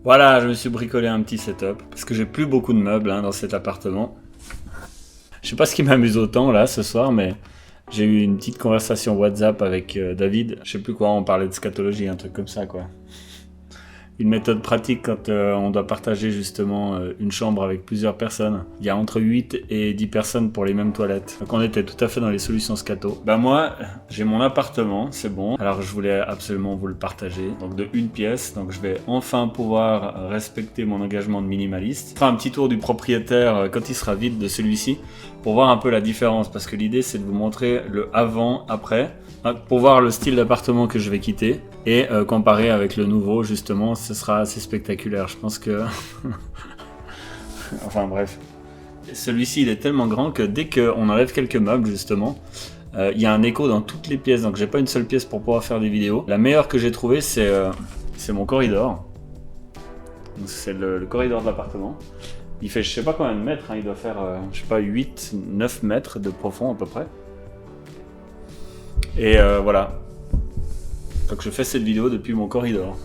Voilà, je me suis bricolé un petit setup, parce que j'ai plus beaucoup de meubles dans cet appartement. Je sais pas ce qui m'amuse autant là ce soir, mais j'ai eu une petite conversation WhatsApp avec David. Je sais plus quoi, on parlait de scatologie, un truc comme ça quoi. Une méthode pratique quand on doit partager justement une chambre avec plusieurs personnes. Il y a entre 8 et 10 personnes pour les mêmes toilettes. Donc on était tout à fait dans les solutions scato. Bah moi, j'ai mon appartement, c'est bon. Alors je voulais absolument vous le partager. Donc de une pièce, donc je vais enfin pouvoir respecter mon engagement de minimaliste. Je ferai un petit tour du propriétaire quand il sera vide de celui-ci pour voir un peu la différence. Parce que l'idée c'est de vous montrer le avant-après. Pour voir le style d'appartement que je vais quitter et comparer avec le nouveau, justement, ce sera assez spectaculaire. Je pense que... enfin bref. Celui-ci, il est tellement grand que dès qu'on enlève quelques meubles, justement, il y a un écho dans toutes les pièces. Donc j'ai pas une seule pièce pour pouvoir faire des vidéos. La meilleure que j'ai trouvée, c'est mon corridor. C'est le corridor de l'appartement. Il fait je sais pas combien de mètres, il doit faire je sais pas 8-9 mètres de profond à peu près. Et voilà. Donc je fais cette vidéo depuis mon corridor.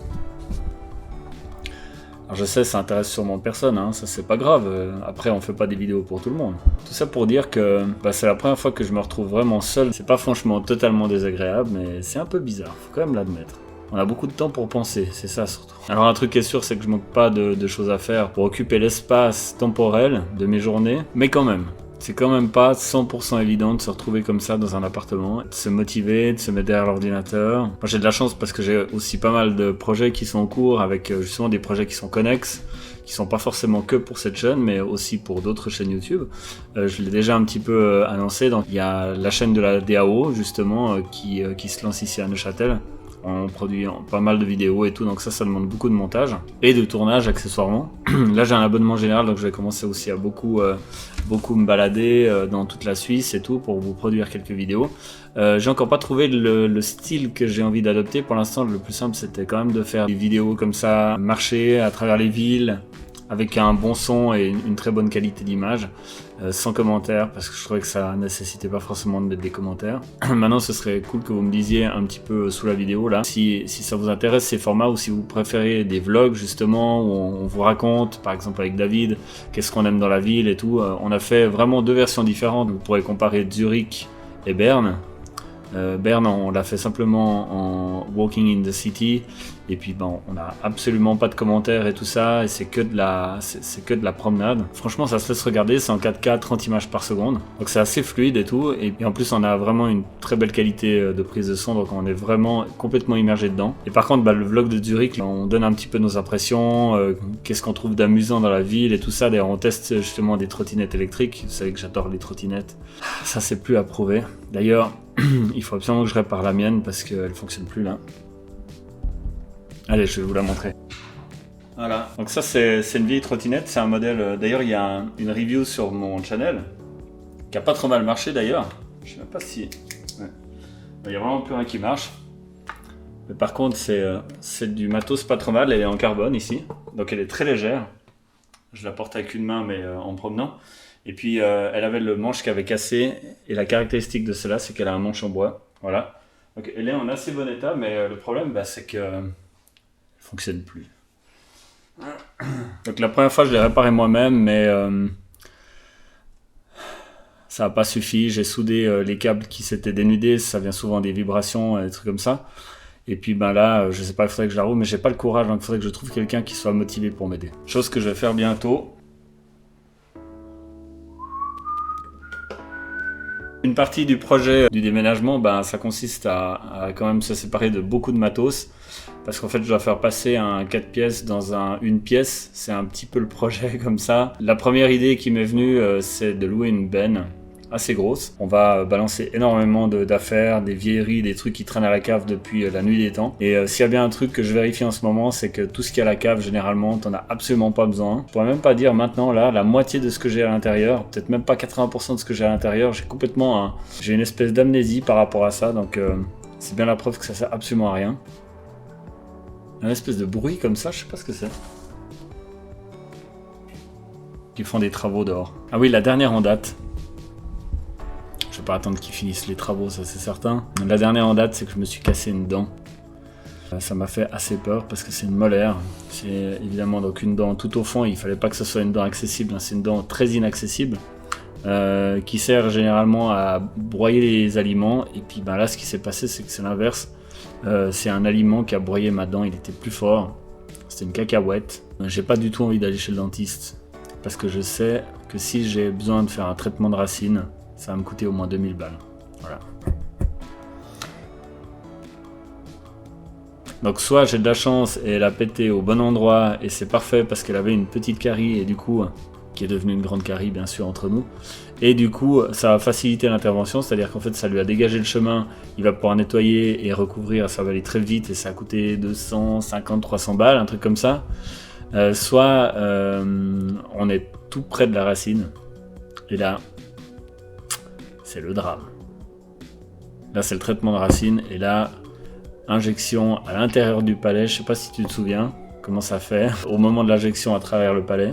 Alors je sais, ça intéresse sûrement personne, ça c'est pas grave. Après on fait pas des vidéos pour tout le monde. Tout ça pour dire que c'est la première fois que je me retrouve vraiment seul. C'est pas franchement totalement désagréable, mais c'est un peu bizarre, faut quand même l'admettre. On a beaucoup de temps pour penser, c'est ça surtout. Alors un truc qui est sûr, c'est que je manque pas de choses à faire pour occuper l'espace temporel de mes journées, mais quand même. C'est quand même pas 100% évident de se retrouver comme ça dans un appartement, de se motiver, de se mettre derrière l'ordinateur. Moi j'ai de la chance parce que j'ai aussi pas mal de projets qui sont en cours avec justement des projets qui sont connexes, qui sont pas forcément que pour cette chaîne mais aussi pour d'autres chaînes YouTube. Je l'ai déjà un petit peu annoncé, donc il y a la chaîne de la DAO justement qui se lance ici à Neuchâtel. On produit pas mal de vidéos et tout, donc ça demande beaucoup de montage et de tournage accessoirement. Là j'ai un abonnement général, donc je vais commencer aussi à beaucoup me balader dans toute la Suisse et tout pour vous produire quelques vidéos. J'ai encore pas trouvé le style que j'ai envie d'adopter. Pour l'instant le plus simple c'était quand même de faire des vidéos comme ça, marcher à travers les villes avec un bon son et une très bonne qualité d'image, sans commentaires, parce que je trouvais que ça nécessitait pas forcément de mettre des commentaires. Maintenant, ce serait cool que vous me disiez un petit peu sous la vidéo là, si ça vous intéresse ces formats, ou si vous préférez des vlogs justement, où on vous raconte, par exemple avec David, qu'est-ce qu'on aime dans la ville et tout. On a fait vraiment deux versions différentes. Vous pourrez comparer Zurich et Berne. Berne, on l'a fait simplement en walking in the city, et puis on a absolument pas de commentaires et tout ça, et c'est que de la promenade. Franchement ça se laisse regarder, c'est en 4K 30 images par seconde, donc c'est assez fluide et tout, et en plus on a vraiment une très belle qualité de prise de son, donc on est vraiment complètement immergé dedans. Et par contre le vlog de Zurich, on donne un petit peu nos impressions, qu'est-ce qu'on trouve d'amusant dans la ville et tout ça. D'ailleurs on teste justement des trottinettes électriques, vous savez que j'adore les trottinettes, ça c'est plus à prouver. D'ailleurs il faut absolument que je répare la mienne parce qu'elle fonctionne plus là. Allez, je vais vous la montrer. Voilà, donc ça c'est une vieille trottinette, c'est un modèle, d'ailleurs il y a une review sur mon channel qui a pas trop mal marché d'ailleurs. Je sais même pas si... Ouais. Il y a vraiment plus rien qui marche. Mais par contre c'est du matos pas trop mal, elle est en carbone ici, donc elle est très légère. Je la porte avec une main mais en promenant. Et puis elle avait le manche qui avait cassé, et la caractéristique de cela c'est qu'elle a un manche en bois, voilà. Donc elle est en assez bon état, mais le problème c'est que elle fonctionne plus. Donc la première fois je l'ai réparé moi-même, mais ça n'a pas suffi. J'ai soudé les câbles qui s'étaient dénudés, ça vient souvent des vibrations et des trucs comme ça. Et puis là, je sais pas, il faudrait que je la roule, mais j'ai pas le courage, donc il faudrait que je trouve quelqu'un qui soit motivé pour m'aider. Chose que je vais faire bientôt. Une partie du projet du déménagement, ça consiste à quand même se séparer de beaucoup de matos, parce qu'en fait je dois faire passer un 4 pièces dans une pièce. C'est un petit peu le projet comme ça. La première idée qui m'est venue, c'est de louer une benne assez grosse. On va balancer énormément d'affaires, des vieilleries, des trucs qui traînent à la cave depuis la nuit des temps. Et s'il y a bien un truc que je vérifie en ce moment, c'est que tout ce qu'il y a à la cave, généralement, t'en as absolument pas besoin. Je pourrais même pas dire maintenant, là, la moitié de ce que j'ai à l'intérieur, peut-être même pas 80% de ce que j'ai à l'intérieur. J'ai une espèce d'amnésie par rapport à ça, donc c'est bien la preuve que ça sert absolument à rien. Un espèce de bruit comme ça, je sais pas ce que c'est. Ils font des travaux dehors. Ah oui, la dernière en date. Je vais pas attendre qu'ils finissent les travaux, ça c'est certain. La dernière en date, c'est que je me suis cassé une dent. Ça m'a fait assez peur parce que c'est une molaire. C'est évidemment donc une dent tout au fond. Il fallait pas que ce soit une dent accessible, hein. C'est une dent très inaccessible qui sert généralement à broyer les aliments. Et puis là, ce qui s'est passé, c'est que c'est l'inverse. C'est un aliment qui a broyé ma dent. Il était plus fort. C'était une cacahuète. J'ai pas du tout envie d'aller chez le dentiste parce que je sais que si j'ai besoin de faire un traitement de racine, ça va me coûter au moins 2000 balles. Voilà. Donc soit j'ai de la chance et elle a pété au bon endroit et c'est parfait parce qu'elle avait une petite carie et du coup, qui est devenue une grande carie bien sûr entre nous, et du coup ça a facilité l'intervention, c'est-à-dire qu'en fait ça lui a dégagé le chemin, il va pouvoir nettoyer et recouvrir, ça va aller très vite et ça a coûté 250-300 balles, un truc comme ça. Soit on est tout près de la racine et là c'est le drame. Là c'est le traitement de racine et là injection à l'intérieur du palais, je sais pas si tu te souviens comment ça fait au moment de l'injection à travers le palais,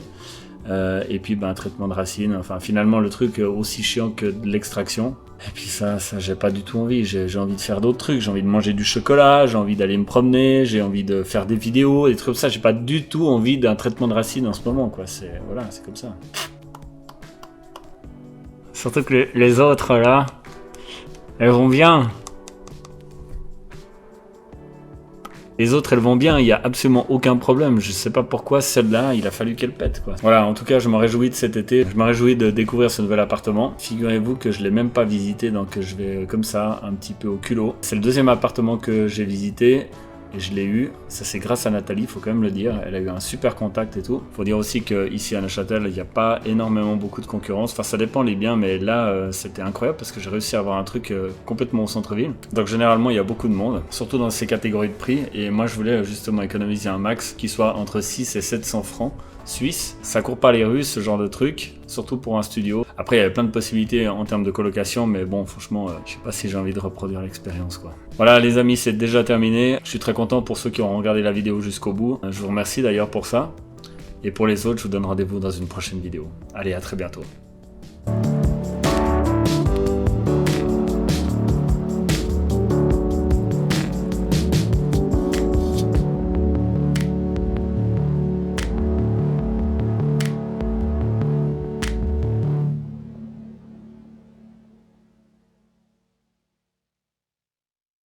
et puis un traitement de racine, enfin finalement le truc aussi chiant que de l'extraction. Et puis ça j'ai pas du tout envie, j'ai envie de faire d'autres trucs, j'ai envie de manger du chocolat, j'ai envie d'aller me promener, j'ai envie de faire des vidéos, des trucs comme ça, j'ai pas du tout envie d'un traitement de racine en ce moment quoi, c'est comme ça. Surtout que les autres là, elles vont bien. Les autres, elles vont bien, il n'y a absolument aucun problème. Je sais pas pourquoi celle-là, il a fallu qu'elle pète, quoi. Voilà, en tout cas, je me réjouis de cet été. Je me réjouis de découvrir ce nouvel appartement. Figurez-vous que je l'ai même pas visité, donc je vais comme ça, un petit peu au culot. C'est le deuxième appartement que j'ai visité. Et je l'ai eu, ça c'est grâce à Nathalie, faut quand même le dire, elle a eu un super contact et tout. Faut dire aussi qu'ici à Neuchâtel, il n'y a pas énormément beaucoup de concurrence, enfin ça dépend les biens, mais là c'était incroyable parce que j'ai réussi à avoir un truc complètement au centre-ville. Donc généralement il y a beaucoup de monde, surtout dans ces catégories de prix, et moi je voulais justement économiser un max qui soit entre 6 et 700 francs suisse. Ça court pas les rues ce genre de truc, surtout pour un studio. Après il y avait plein de possibilités en termes de colocation, mais bon franchement je sais pas si j'ai envie de reproduire l'expérience quoi. Voilà les amis, c'est déjà terminé. Je suis très content pour ceux qui ont regardé la vidéo jusqu'au bout. Je vous remercie d'ailleurs pour ça. Et pour les autres, je vous donne rendez-vous dans une prochaine vidéo. Allez, à très bientôt.